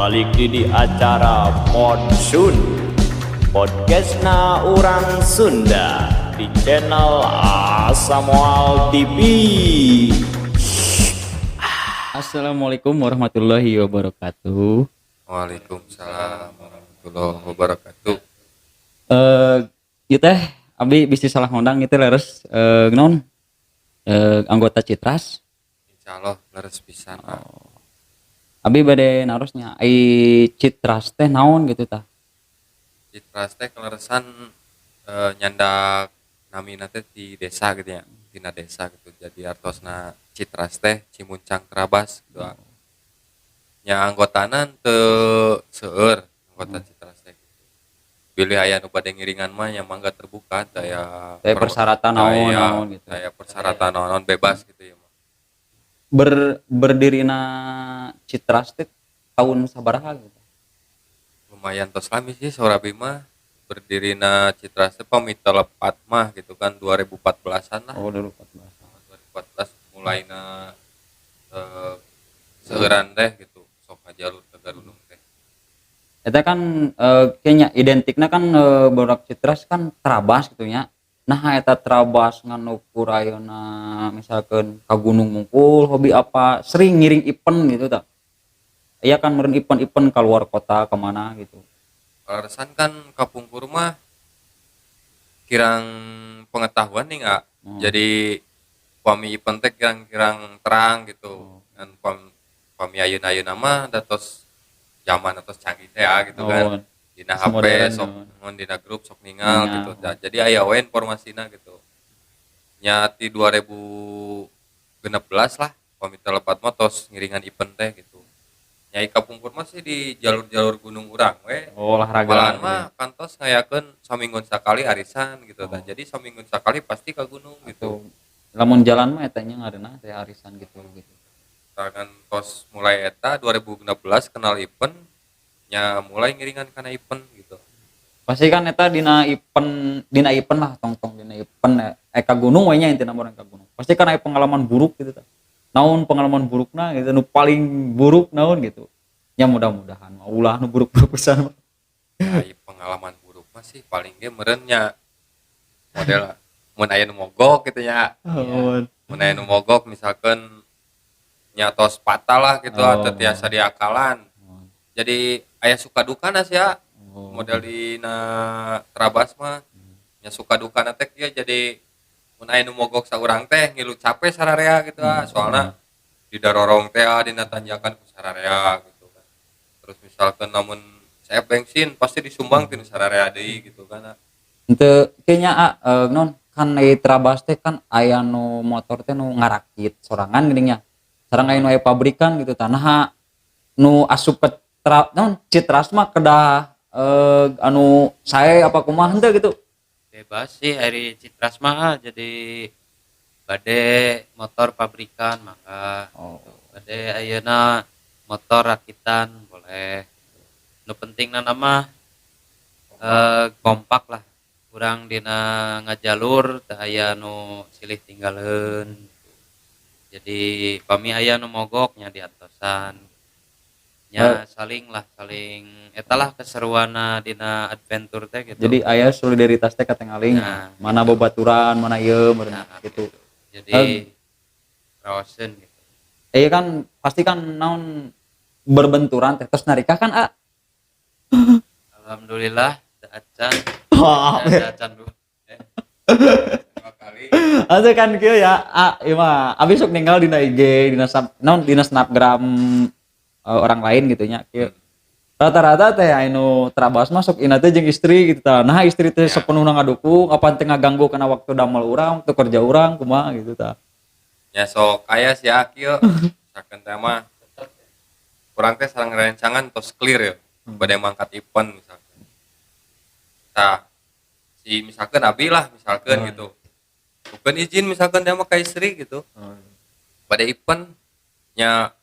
balik di acara Podsun Podcastna Urang Sunda di channel Asamoal TV. Assalamualaikum warahmatullahi wabarakatuh. Waalaikumsalam warahmatullahi wabarakatuh. Ieu teh abi bisi salah ngundang ieu teh leres naon anggota Citras. Insyaallah leres pisan. Abi bade narosnya ai Citras teh naon gitu tah. Citras teh keleresan nyandak namina teh di desa gitu ya. Dina desa gitu. Jadi artosna Citras teh Cimuncang Terabas gitu. Nya anggotanan teu seueur anggota Citras teh. Pilih aya nu bade ngiringan mah nya mangga terbuka daya Persyaratan naon gitu. Daya persyaratan naon bebas gitu ya. Berdirina Citras teh tahun sabaraha gitu. Lumayan tos lami sih Sorabi mah berdirinya Citras teh pamita lepat mah gitu kan 2014-an lah. Oh 2014. 2014 mulainya seueuran teh gitu sok jalur ke Garudung teh. Eta kan kayaknya identiknya kan borak Citras kan Trabas gitu nya. Nah eta Trabas nganu ukur ayeuna misalkan ka gunung mungkul hobi apa sering ngiring event gitu tak. Iya kan meureun event-event ka luar kota kemana gitu. Alasan kan kapungkur mah kirang pengetahuan nih nggak. Jadi pami event teh kirang terang gitu. Dan pami ayeuna mah datos zaman atau canggih teh gitu kan. Dina HP sok ngon dina grup sok ningal gitu. Jadi aya we informasina gitu. Nya ti 2016 lah pamita lepat motos ngiringan event teh gitu. Nyai kapungkur mah sih di jalur-jalur gunung urang we. Olahraga. Malahan mah kantos ngayakeun saminggun sakali arisan gitu tah. Jadi saminggun sakali pasti ka gunung gitu. Lamun jalan mah eta nya ngaranna teh arisan gitu. Tangan tos mulai eta 2016 kenal event nya mulai ngiringan kana event gitu. Pasti kan eta dina event lah tong dina event ka gunung we nya intina urang ka gunung. Pasti kan aya pengalaman buruk gitu tah. Naon pengalaman burukna gitu nu paling buruk naon gitu. Ya mudah-mudahan mah ulah nu buruk-buruk pisan mah. Ya, pengalaman buruk mah sih paling ge meureun nya model mun aya nu mogok gitu nya. Mun aya nu mogok misalkan nya tos patah lah gitu atau tiasa diakalan. Jadi aya suka dukana sih ya. Model dina Trabas mah nya suka dukana teh ya jadi mun aya nu mogok saurang teh ngilu capek sararea gitu soalna di darorong teh dina tanjakan ku sararea gitu kan. Terus misalkan namun saya bensin pasti disumbang ti sararea deui gitu kan. Henteu kayaknya non kan di Trabas teh kan aya nu motor teh nu ngarakit sorangan geuning nya. Sareng aya nu aya pabrikan gitu tah. Nah nu asup ke Citras mah kedah anu sae apa kumaha henteu gitu. Bebas sih hari Citras mah jadi bade motor pabrikan maka bade ayeuna motor rakitan boleh. Nu pentingna nama kompak lah. Kurang dina ngajalur teu aya nu silih tinggaleun. Jadi pami aya nu mogok nya di atosan. Nya saling etalah keseruana dina adventure teh gitu. Jadi aya solidaritas teh katingaling mana babaturan mana ieu meureun gitu. Jadi raoseun gitu. Iya kan pasti kan naon berbenturan teh tos narikah kan Alhamdulillah teu acan. Teu acan dulu. Dua kali. Atuh kan kieu ya ieu mah abi sok ninggal dina IG dina Snapgram orang lain gitu nya kieu. Rata-rata teh anu Trabas mah sok ina teh jeung istri gitu tah. Nah istri teh sapenuhna ngadukung apan teu ngaganggu kana waktu damel urang, waktu kerja urang kumaha gitu tah. Ya sok aya sia kieu. Sakeun teh mah urang teh sareng rencangan tos clear ya. Bade mangkat event misalkan. Tah si misalkan abi lah misalkan gitu. Bukan izin misalkan dia mah ka istri gitu. Bade event nya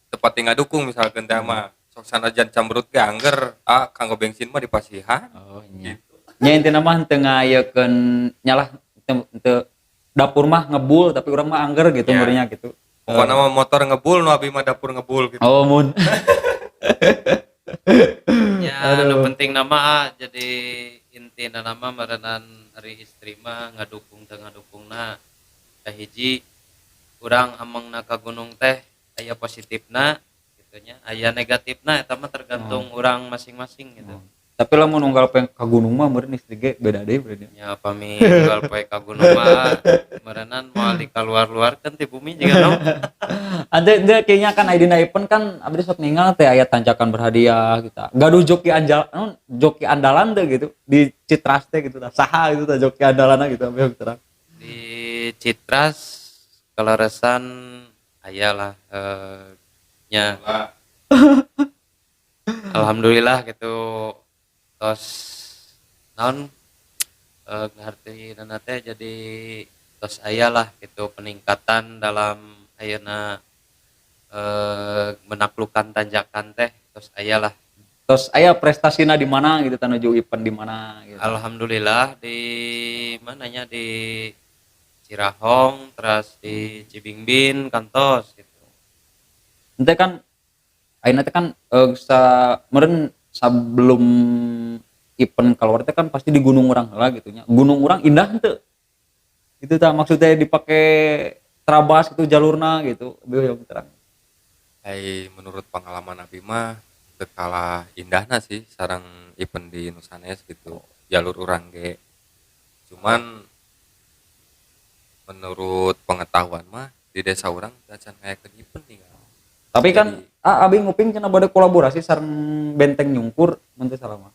tepati ngadukung misalkan teh mah sok sanajan cambrut ge angger kanggo bensin mah dipasihan. Gitu. Nya intina mah teu ngayekeun nyalah teu dapur mah ngebul tapi urang mah angger gitu meureunnya gitu. pokoknya mah motor ngebul nu abi mah dapur ngebul gitu. Oh mun. Ya nu penting nama jadi inti nama merenan ari istri mah ngadukung teu ngadukungna kahiji urang amangna ka gunung teh aya positifna gitu nya aya negatifna eta mah tergantung urang masing-masing gitu. Tapi lamun unggal pe ka gunung mah meureun istri ge beda deui berarti. Ya pami unggal poe ka gunung mah merenan moal dikaluar-luarkeun ti bumi jiga naon. Ada kayaknya kan Aidina event kan abdi sok ningal teh aya tanjakan berhadiah gitu. Gaduh joki joki andalan teh gitu di Citras teh gitu tah. Saha gitu tah joki andalanna gitu abdi terang. Di Citras kaleresan aya lah nya alhamdulillah gitu tos naon ngartina teh jadi tos aya lah gitu peningkatan dalam ayeuna menaklukkan tanjakan teh tos aya lah. Terus aya prestasina di mana gitu tah nuju event di mana gitu. Alhamdulillah di mananya di Cirahong terus di Cibingbin kantos gitu. Ente kan ayeuna teh kan meureun sebelum event keluar teh kan pasti di gunung urang heula gitu nya. Gunung urang indah henteu? Itu tah maksudnya dipake terabas gitu jalurna gitu. Abdi yang terang. Menurut pengalaman abi mah teu kalah indahna sih sareng event di Nusanes gitu. Jalur urang ge. Cuman menurut pengetahuan mah di desa urang acan ngayakeun event nih. Tapi kan Jadi abi nguping cenah bade kolaborasi sareng Benteng Nyungkur mun teu salah mah.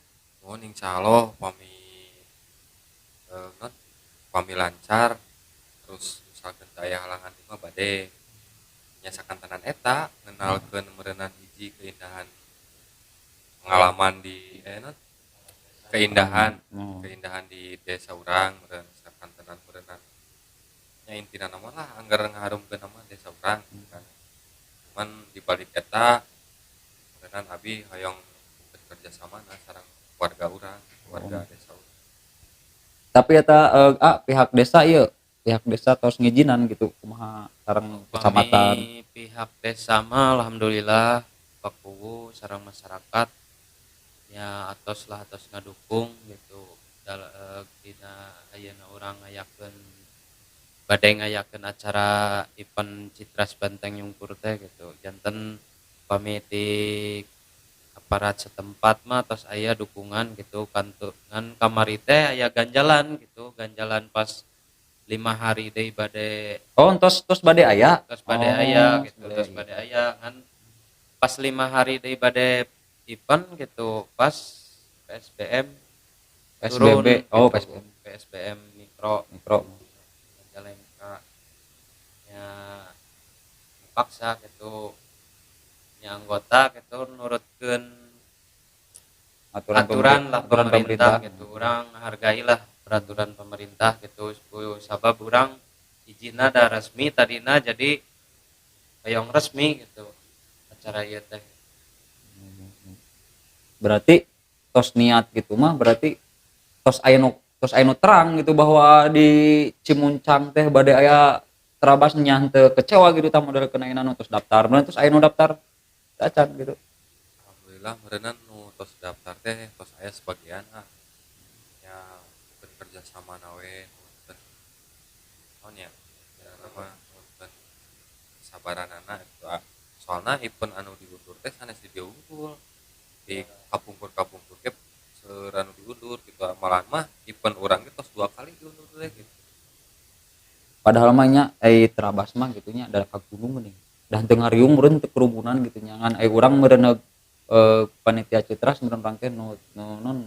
mohon insyaallah non pami lancar terus misalkan daya halangan itu mah bade nyasakan tenan eta ngenalkeun meureunana hiji keindahan pengalaman di non keindahan keindahan di desa urang meureun nyasakan tenan meureunana nya intina nama lah anggar ngaharumkeun nama desa urang kan. Cuman di balik eta meureunana abi hoyong bekerja sama sareng warga urang warga desa urang. Tapi eta pihak desa ieu, pihak desa tos ngijinan gitu kumaha sareng kecamatan. Kami pihak desa mah alhamdulillah bakuwu sareng masyarakat ya atos lah atos ngadukung gitu dina ayeuna urang ngayakeun bade ngayakeun acara event Citras Benteng Nyungkur teh gitu. Janten pami ti aparat setempat mah tos aya dukungan gitu kantungan kamari teh aya ganjalan gitu ganjalan pas 5 hari deui bade Oh, tos bade aya. tos bade aya gitu bade tos aya. bade aya kan pas 5 hari deui bade event gitu pas PSBM turun PSBB. Oh, gitu. PSBB. PSBM mikro Mikro. Jalengka nya paksa gitu nya anggota gitu nurutkeun aturan lah pemerintah gitu urang hargailah peraturan pemerintah gitu sabab urang izina da resmi tadina jadi hoyong resmi gitu acara ieu teh. Berarti tos niat gitu mah berarti tos aya nu terang gitu bahwa di Cimuncang teh bade aya terabas nya teu kecewa gitu tah model kena anu tos daftar. Mun tos aya nu daftar acan gitu. Alhamdulillah meureunana nu tos daftar teh tos aya sebagian ya bekerja sama nawe nonton naon ya nama nonton sabaranana itu soalna event anu diundur teh sanes diundur di kapungkur ge seranu diundur gitu malahan mah event urang ge tos 2 kali diundur teh gitu. Padahal mah nya terabas mah gitu nya da ka gunung geuning. Dan teu ngariung meureun teu kerumunan gitu nya ngan urang meureun panitia Citras meureun rangke nu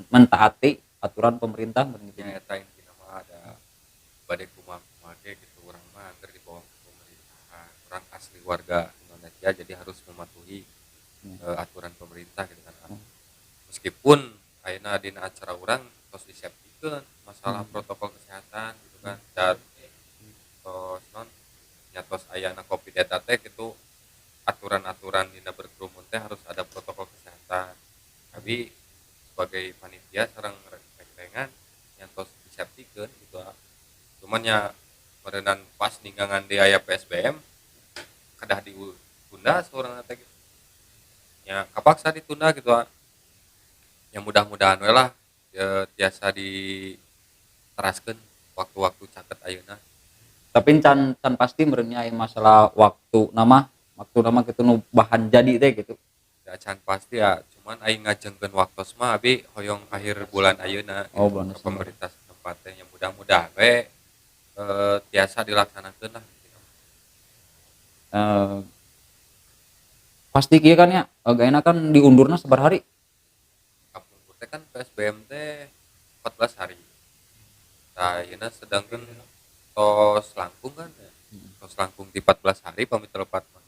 mentaati aturan pemerintah meureun gitu. Ya eta intina mah ada bade kumaha ge gitu urang mah keur di bawah pemerintahan urang asli warga Indonesia jadi harus mematuhi aturan pemerintah gitu kan. Meskipun ayeuna dina acara urang tos diseptikeun masalah protokol kesehatan gitu kan dan tos non nyatos ayana Covid eta teh gitu aturan-aturan dina berkerumun teh harus ada protokol kesehatan. Tapi sebagai panitia sareng rengrengan nyatos diseptikeun gitu. Cuman ya meureunana pas ninggangan di aya PSBM kedah ditunda seorang teh gitu. Ya kapaksa ditunda gitu. Ya mudah-mudahan we lah ya, biasa diteraskeun waktu-waktu caket ayeuna. Tapi can pasti merenya masalah waktu nama gitu nu bahan jadi teh gitu. Ya can pasti ya, cuman aing ngajengkeun waktos mah abi hoyong akhir bulan ayeuna Oh, gitu, bulan ke Desember. pemerintah setempat teh. Yang mudah-mudahan we tiasa dilaksanakeun lah gitu. Eh, pasti kieu kan ya gayana kan diundurna sabar hari. Kampung teh kan PSBM teh 14 hari. Nah, ayeuna sedangkan tos langkung kan ya. Tos langkung di 14 hari pamit telepat mah.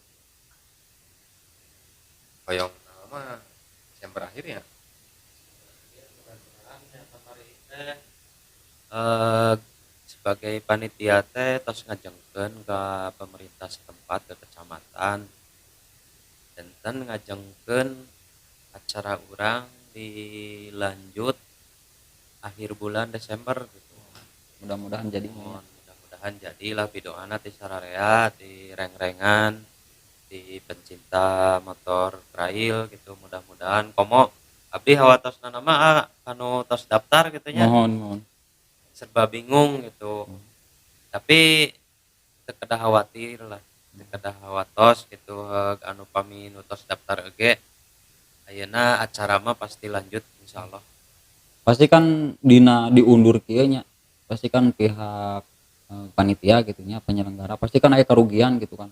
Hoyong mah Desember akhir ya. Eh, sebagai panitia teh tos ngajengkeun ke pemerintah setempat ke kecamatan dan ngajengkeun acara urang dilanjut akhir bulan Desember gitu. Mudah-mudahan jadi. Mudah-mudahan jadilah pidoana ti sararea di reng-rengan di pencinta motor trail gitu, mudah-mudahan komo abdi hawatosna nama anu tos daftar gitu nya Mohon. serba bingung gitu, tapi teu kedah khawatir lah, teu kedah hawatos gitu. Anu pami nu tos daftar ege ayeuna acara mah pasti lanjut insyaallah. Pasti kan dina diundur kieu nya. Pasti kan pihak panitia gitu nya, penyelenggara pasti kan aya kerugian gitu kan.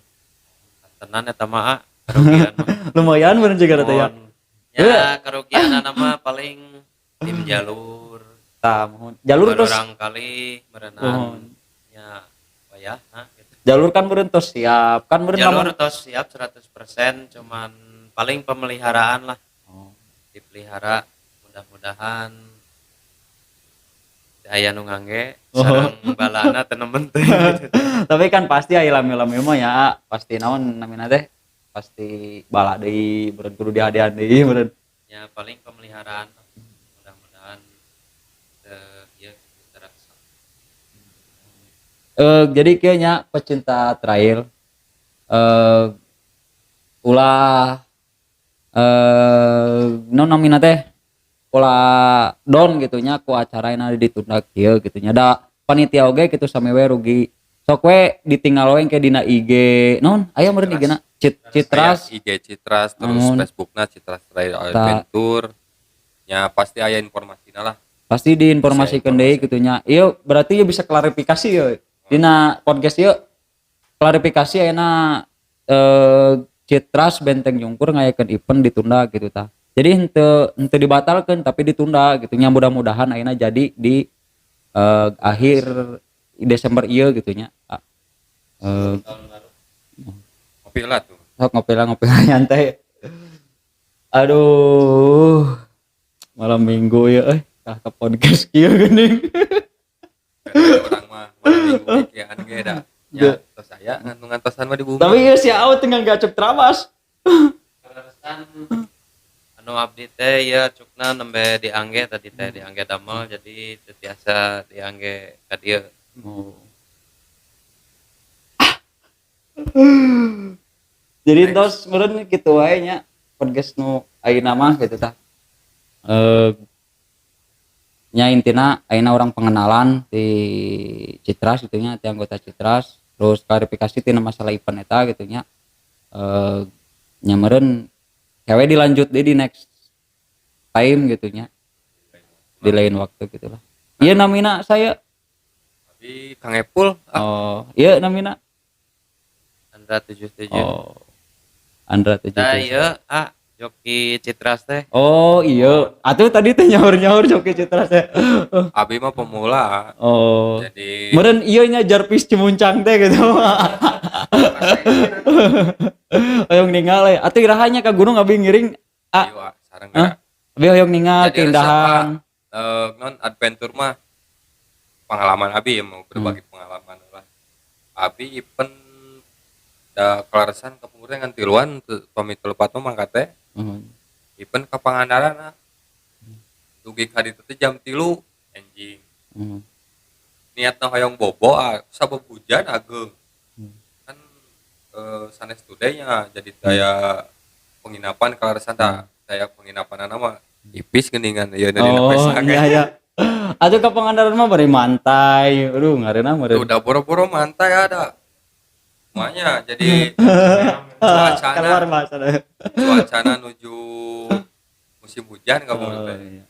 Tenan eta mah kerugian mah. Lumayan bener juga teh ya. Mohon. Ya kerugian mah paling tim jalur Tah mohon. Jalur terus orang kali merenang mohon. ya wayah gitu. Jalur kan meureun tos siap, kan meureun Jalur lamun tos siap 100%, cuman paling pemeliharaan lah oh. dipelihara, mudah-mudahan aya nu ngangge Oh. sareng balana teu penting gitu. Tapi kan pasti aya lame-lame mah ya, pasti naon namina teh? Pasti bala deui, meureun kudu dihadean deui meureun. Ya paling pemeliharaan lah. Mudah-mudahan ya terasa. Jadi kayaknya pecinta trail ulah non namina teh ulah down gitu nya ku acara yang ditunda kieu gitu nya da panitia oge gitu samewe rugi sok we ditinggal we engke dina IG non aya meureun IG-na Citras Aya IG Citras, terus namun Facebookna Citras Trail Adventure. Ya pasti aya informasina lah. pasti diinformasikeun deui gitu nya. Ieu berarti ieu bisa klarifikasi yeuh dina podcast ieu klarifikasi ayeuna Citras Benteng Jungkur ngayakeun event ditunda gitu tah. Jadi henteu dibatalkeun tapi ditunda gitu nya, mudah-mudahan ayeuna jadi di akhir Desember ieu gitu nya. Tahun baru. Ngopi lah tuh. Sok ngopi lah nyantai. Aduh, malam minggu ya ke podcast kieu geuning. Orang mah malam minggu kieuan ge da. Ya, tos aya ngantung-ngantosan mah di bumi. Tapi ieu si Aut tengah gacep trabas. Kaleresan anu abdi teh ya cukna nembe diangge tadi teh diangge damel, jadi teu tiasa diangge ka dieu. Oh. Jadi tos meureun kitu wae nya podcast nu ayeuna mah gitu tah. Nya intina ayeuna orang pengenalan di Citras gitu nya, ti anggota Citras, terus klarifikasi tina masalah event eta gitu nya. Nya meureun hewe dilanjut deui di next time gitu nya. Di lain waktu gitu lah. Ieu namina saya. Tapi Kang Epul Oh, ieu namina. Andra 77. Oh. Andra 77. Tah ieu Joki Citras teh. Oh iya, atuh tadi teh nyaur Joki Citras teh. Abi mah pemula. Oh. Jadi Meureun ieu nya Jarvis Cimuncang teh gitu. Hoyong ningali, atuh irahanya ka gunung abi ngiring. ayo sareng geura. Abi hoyong ningali Jadi keindahan. non adventure mah pengalaman Abi ya, mau berbagi pengalaman lah. Abi event da kelarasan kepengurusan ngan tiluan pamit telepat mah mangkat teh. Event ka Pangandaran dugi ka ditu teh jam 3 anjing. Niatna hoyong bobo sabab hujan ageung. Kan sanes today nya jadi daya penginapan kalau santa daya penginapan nama ipis geningan ya dari Oh iya ya. Atuh ka Pangandaran mah bari mantai. Aduh ngareuna meureun. udah boro-boro mantai ada makanya jadi Keluar cuacana bahasa deh. cuacana nuju musim hujan kamu Oh teh iya.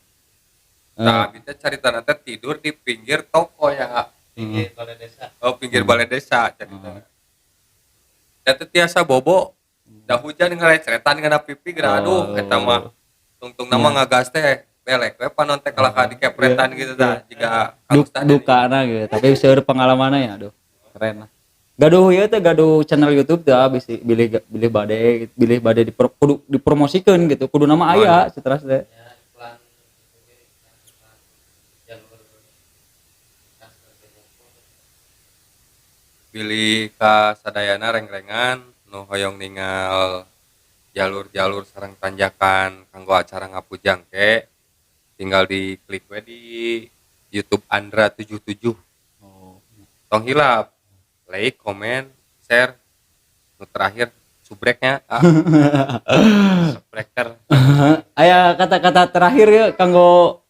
nah kita cari tanah teh tidur di pinggir toko ya Pinggir balai desa. oh pinggir balai desa cerita dan teh tiasa bobo dah hujan ngerecretan ngana pipi geura aduh eta mah tungtung nama ngagas teh belek we panon teh kalah dikepretan gitu tah jika halus tadi Dukana gitu. Tapi seueur pengalamanna ya aduh. Keren lah. Gaduh ieu teh gaduh channel YouTube teh bisi bilih bade kudu dipromosikeun gitu. Kudu nama aya Citras teh. Ya iklan jalur pilih ka sadayana reng-rengan nu hoyong ningal jalur-jalur sareng tanjakan kanggo acara ngapujang ke tinggal di klik we di YouTube Andra 77 Oh. tong hilap like comment share nu terakhir subreknya subscriber. Aya kata-kata terakhir ya kanggo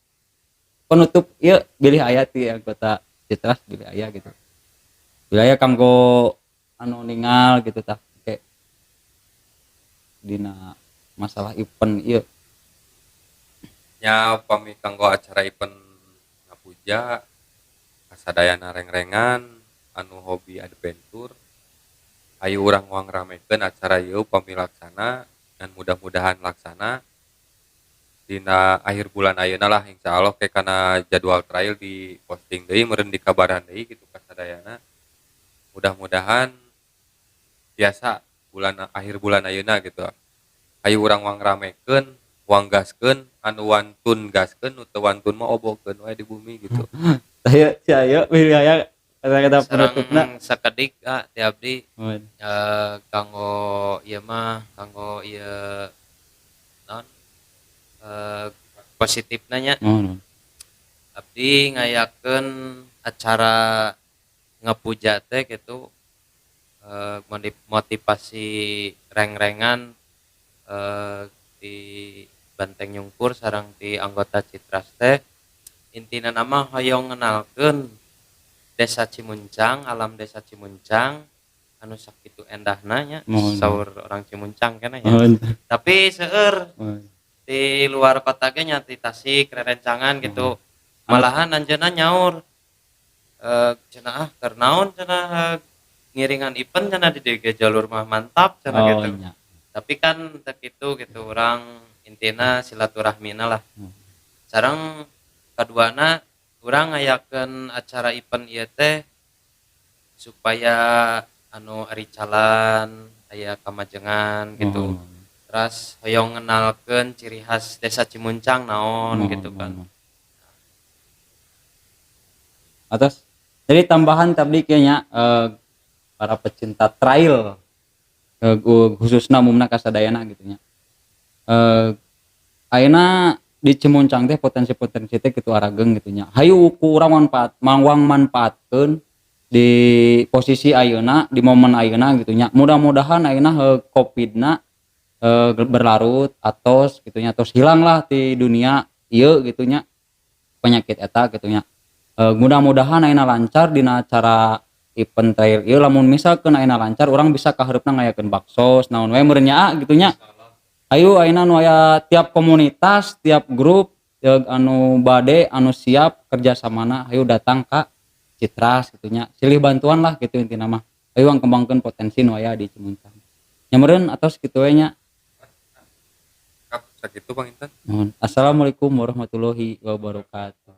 penutup ieu bilih aya ti anggota Citras bilih aya gitu. Bilih aya kanggo anu ningal gitu tah kayak dina masalah event ieu. nya pami kanggo acara event ngapuja kasadayana reng-rengan anu hobi adventure ayo urang uang ramekeun acara ieu pami laksana dan mudah-mudahan laksana dina akhir bulan ayeuna lah insyaallah ke kana jadwal trial di posting deui meureun dikabaran deui gitu kasadayana mudah-mudahan biasa akhir bulan ayeuna gitu ayo urang uang ramekeun uang gaskeun anu wantun gaskeun nu teu wantun mah obokeun wae di bumi gitu Saya saya bilih aya kata-kata penutupna. Sakedik ti abdi Mun. kanggo ieu mah kanggo ieu naon positifna nya Mun. abdi ngayakeun acara ngapuja teh gitu motivasi reng-rengan di Banteng Nyungkur sareng di anggota Citras teh intina nama hoyong ngenalkeun Desa Cimuncang, alam Desa Cimuncang anu sakitu endahna nya Mohon. saur orang Cimuncang kana ya. Mun. Tapi seueur Mun. di luar kota ge nya di Tasik rerencangan gitu. Malahan anjeunna nyaur cenah keur naon cenah ngiringan event cenah di dieu jalur mah mantap cenah Oh gitu. nya. Tapi kan teu kitu gitu urang intina silaturahmina lah. Sareng kaduana urang ngayakeun acara event ieu teh supaya anu ari calan aya kamajengan gitu. Terus hoyong ngenalkeun ciri khas Desa Cimuncang naon gitu kan. Atas jadi tambahan tadi kayaknya para pecinta trail khususna umumna kasadayana gitu nya. Ayeuna di Cimuncang teh potensi-potensi teh kitu arageng gitu nya. Hayu ku urang manfaatkeun di posisi ayeuna di momen ayeuna gitu nya. Mudah-mudahan ayeuna Covidna berlarut atos gitu nya, tos hilang lah di dunia ieu gitu nya penyakit eta gitu nya. Mudah-mudahan ayeuna lancar dina acara event trail ieu lamun misalkeun ayeuna lancar urang bisa kahareupna ngayakeun baksos naon wae meureun nya gitu nya. Ayo ayeuna nu aya tiap komunitas, tiap grup anu bade anu siap kerjasamana ayo datang ka Citras gitu nya. Silih bantuan lah gitu intina mah. Ayo kembangkeun potensi nu aya di Cimuncang. Nya meureun atos kitu we nya. sakitu Bang Intan Nuhun. Assalamualaikum warahmatullahi wabarakatuh.